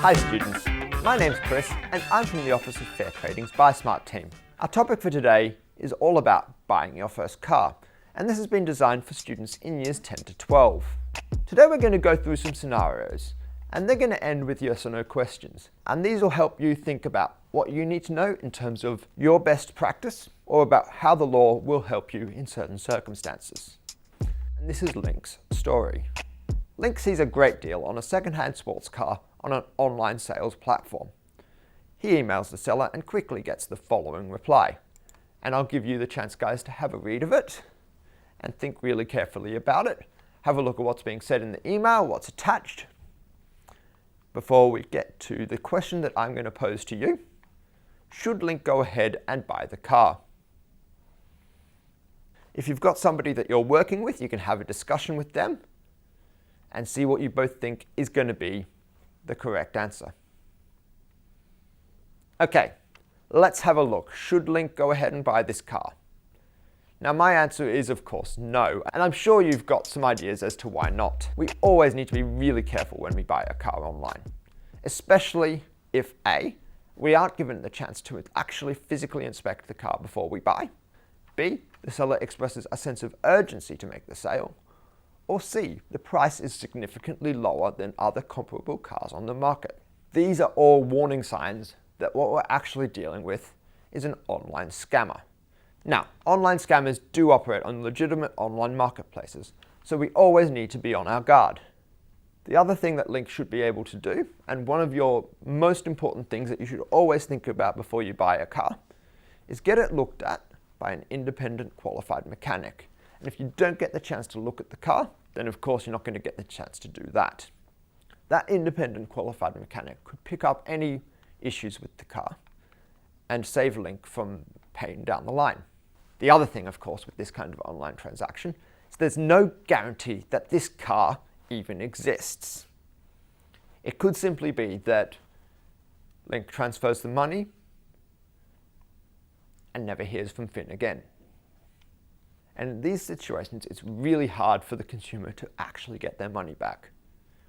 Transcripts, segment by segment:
Hi students, my name's Chris and I'm from the Office of Fair Trading's Buy Smart team. Our topic for today is all about buying your first car, and this has been designed for students in years 10 to 12. Today we're going to go through some scenarios, and they're going to end with yes or no questions, and these will help you think about what you need to know in terms of your best practice or about how the law will help you in certain circumstances. And this is Link's story. Link sees a great deal on a second-hand sports car on an online sales platform. He emails the seller and quickly gets the following reply. And I'll give you the chance, guys, to have a read of it and think really carefully about it. Have a look at what's being said in the email, what's attached, before we get to the question that I'm going to pose to you. Should Link go ahead and buy the car? If you've got somebody that you're working with, you can have a discussion with them and see what you both think is going to be the correct answer. Okay, let's have a look. Should Link go ahead and buy this car? Now my answer is of course no, and I'm sure you've got some ideas as to why not. We always need to be really careful when we buy a car online, especially if A, we aren't given the chance to actually physically inspect the car before we buy, B, the seller expresses a sense of urgency to make the sale, or C, the price is significantly lower than other comparable cars on the market. These are all warning signs that what we're actually dealing with is an online scammer. Now, online scammers do operate on legitimate online marketplaces, so we always need to be on our guard. The other thing that Link should be able to do, and one of your most important things that you should always think about before you buy a car, is get it looked at by an independent qualified mechanic. And if you don't get the chance to look at the car, then of course you're not going to get the chance to do that. That independent qualified mechanic could pick up any issues with the car and save Link from paying down the line. The other thing, of course, with this kind of online transaction is there's no guarantee that this car even exists. It could simply be that Link transfers the money and never hears from Finn again. And in these situations, it's really hard for the consumer to actually get their money back,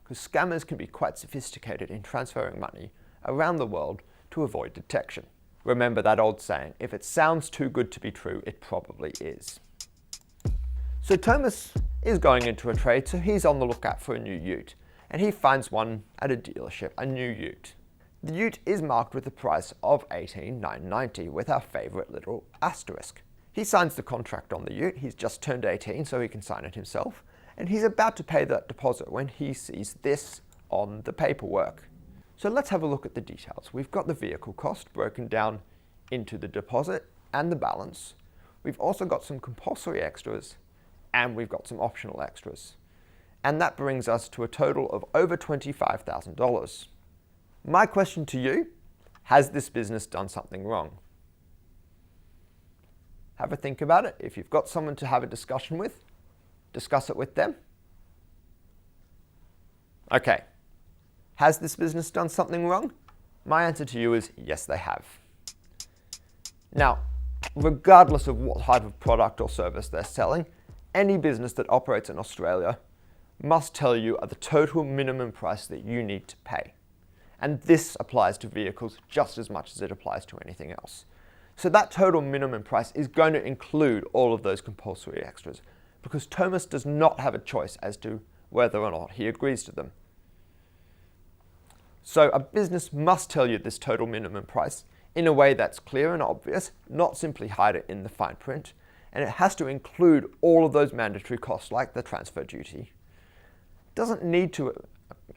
because scammers can be quite sophisticated in transferring money around the world to avoid detection. Remember that old saying, if it sounds too good to be true, it probably is. So Thomas is going into a trade, so he's on the lookout for a new ute, and he finds one at a dealership, a new ute. The ute is marked with a price of $18,990 with our favourite little asterisk. He signs the contract on the ute, he's just turned 18 so he can sign it himself, and he's about to pay that deposit when he sees this on the paperwork. So let's have a look at the details. We've got the vehicle cost broken down into the deposit and the balance. We've also got some compulsory extras and we've got some optional extras. And that brings us to a total of over $25,000. My question to you, has this business done something wrong? Have a think about it. If you've got someone to have a discussion with, discuss it with them. Okay. Has this business done something wrong? My answer to you is yes, they have. Now, regardless of what type of product or service they're selling, any business that operates in Australia must tell you the total minimum price that you need to pay. And this applies to vehicles just as much as it applies to anything else. So that total minimum price is going to include all of those compulsory extras, because Thomas does not have a choice as to whether or not he agrees to them. So a business must tell you this total minimum price in a way that's clear and obvious, not simply hide it in the fine print, and it has to include all of those mandatory costs like the transfer duty. It doesn't need to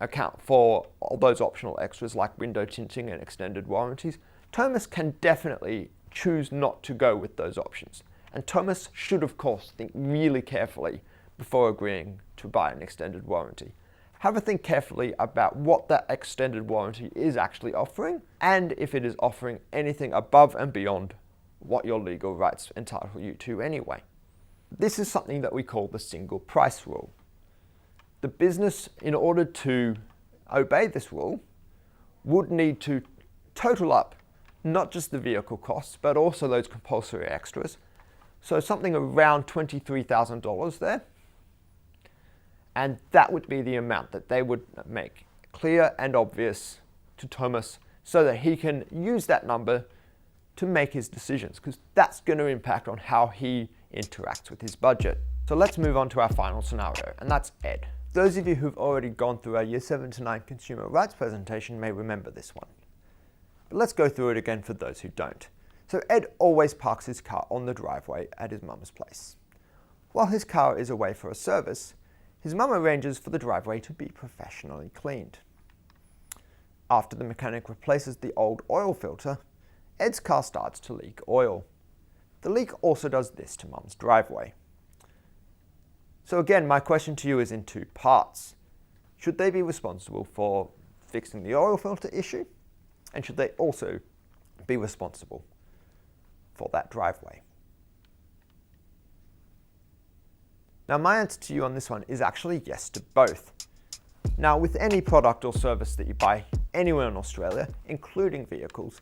account for all those optional extras like window tinting and extended warranties. Thomas can definitely choose not to go with those options, and Thomas should of course think really carefully before agreeing to buy an extended warranty. Have a think carefully about what that extended warranty is actually offering, and if it is offering anything above and beyond what your legal rights entitle you to anyway. This is something that we call the single price rule. The business, in order to obey this rule, would need to total up not just the vehicle costs, but also those compulsory extras, So something around $23,000 there. And that would be the amount that they would make clear and obvious to Thomas so that he can use that number to make his decisions, because that's going to impact on how he interacts with his budget. So let's move on to our final scenario, and that's Ed. Those of you who've already gone through our Year 7 to 9 consumer rights presentation may remember this one. But let's go through it again for those who don't. So Ed always parks his car on the driveway at his mum's place. While his car is away for a service, his mum arranges for the driveway to be professionally cleaned. After the mechanic replaces the old oil filter, Ed's car starts to leak oil. The leak also does this to Mum's driveway. So again, my question to you is in two parts. Should they be responsible for fixing the oil filter issue? And should they also be responsible for that driveway? Now, my answer to you on this one is actually yes to both. Now, with any product or service that you buy anywhere in Australia, including vehicles,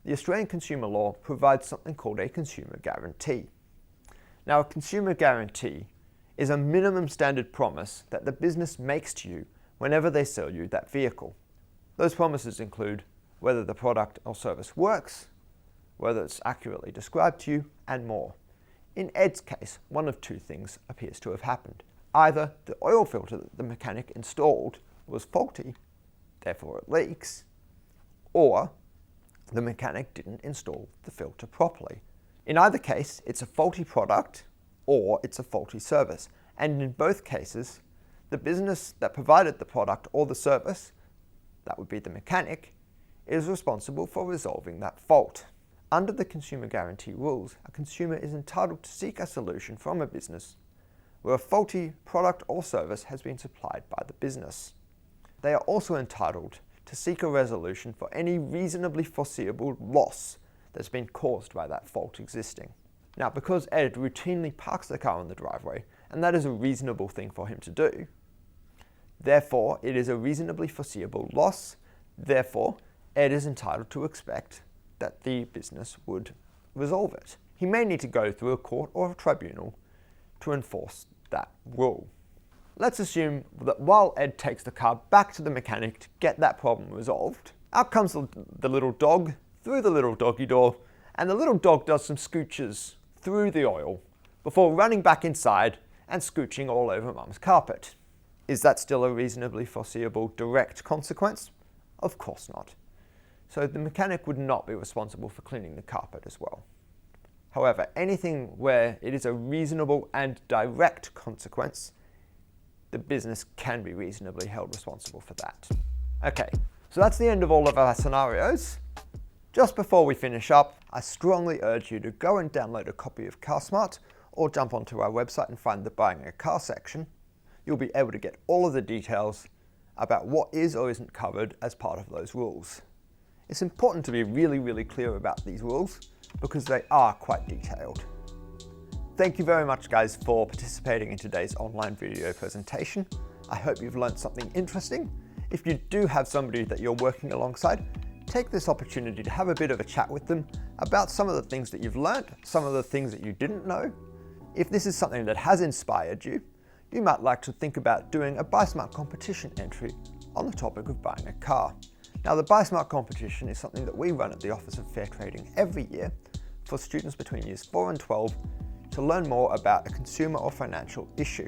the Australian consumer law provides something called a consumer guarantee. Now, a consumer guarantee is a minimum standard promise that the business makes to you whenever they sell you that vehicle. Those promises include whether the product or service works, whether it's accurately described to you, and more. In Ed's case, one of two things appears to have happened. Either the oil filter that the mechanic installed was faulty, therefore it leaks, or the mechanic didn't install the filter properly. In either case, it's a faulty product or it's a faulty service. And in both cases, the business that provided the product or the service, that would be the mechanic, is responsible for resolving that fault. Under the consumer guarantee rules, a consumer is entitled to seek a solution from a business where a faulty product or service has been supplied by the business. They are also entitled to seek a resolution for any reasonably foreseeable loss that's been caused by that fault existing. Now, because Ed routinely parks the car on the driveway, and that is a reasonable thing for him to do, therefore it is a reasonably foreseeable loss, therefore Ed is entitled to expect that the business would resolve it. He may need to go through a court or a tribunal to enforce that rule. Let's assume that while Ed takes the car back to the mechanic to get that problem resolved, out comes the little dog through the little doggy door, and the little dog does some scooches through the oil before running back inside and scooching all over Mum's carpet. Is that still a reasonably foreseeable direct consequence? Of course not. So the mechanic would not be responsible for cleaning the carpet as well. However, anything where it is a reasonable and direct consequence, the business can be reasonably held responsible for that. Okay, so that's the end of all of our scenarios. Just before we finish up, I strongly urge you to go and download a copy of CarSmart or jump onto our website and find the Buying a Car section. You'll be able to get all of the details about what is or isn't covered as part of those rules. It's important to be really clear about these rules because they are quite detailed. Thank you very much, guys, for participating in today's online video presentation. I hope you've learned something interesting. If you do have somebody that you're working alongside, take this opportunity to have a bit of a chat with them about some of the things that you've learned, some of the things that you didn't know. If this is something that has inspired you, you might like to think about doing a BuySmart competition entry on the topic of buying a car. Now, the BuySmart competition is something that we run at the Office of Fair Trading every year for students between years 4 and 12 to learn more about a consumer or financial issue.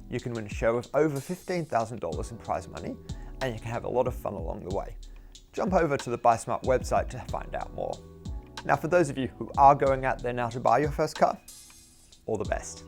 You can win a share of over $15,000 in prize money, and you can have a lot of fun along the way. Jump over to the BuySmart website to find out more. Now, for those of you who are going out there now to buy your first car, all the best.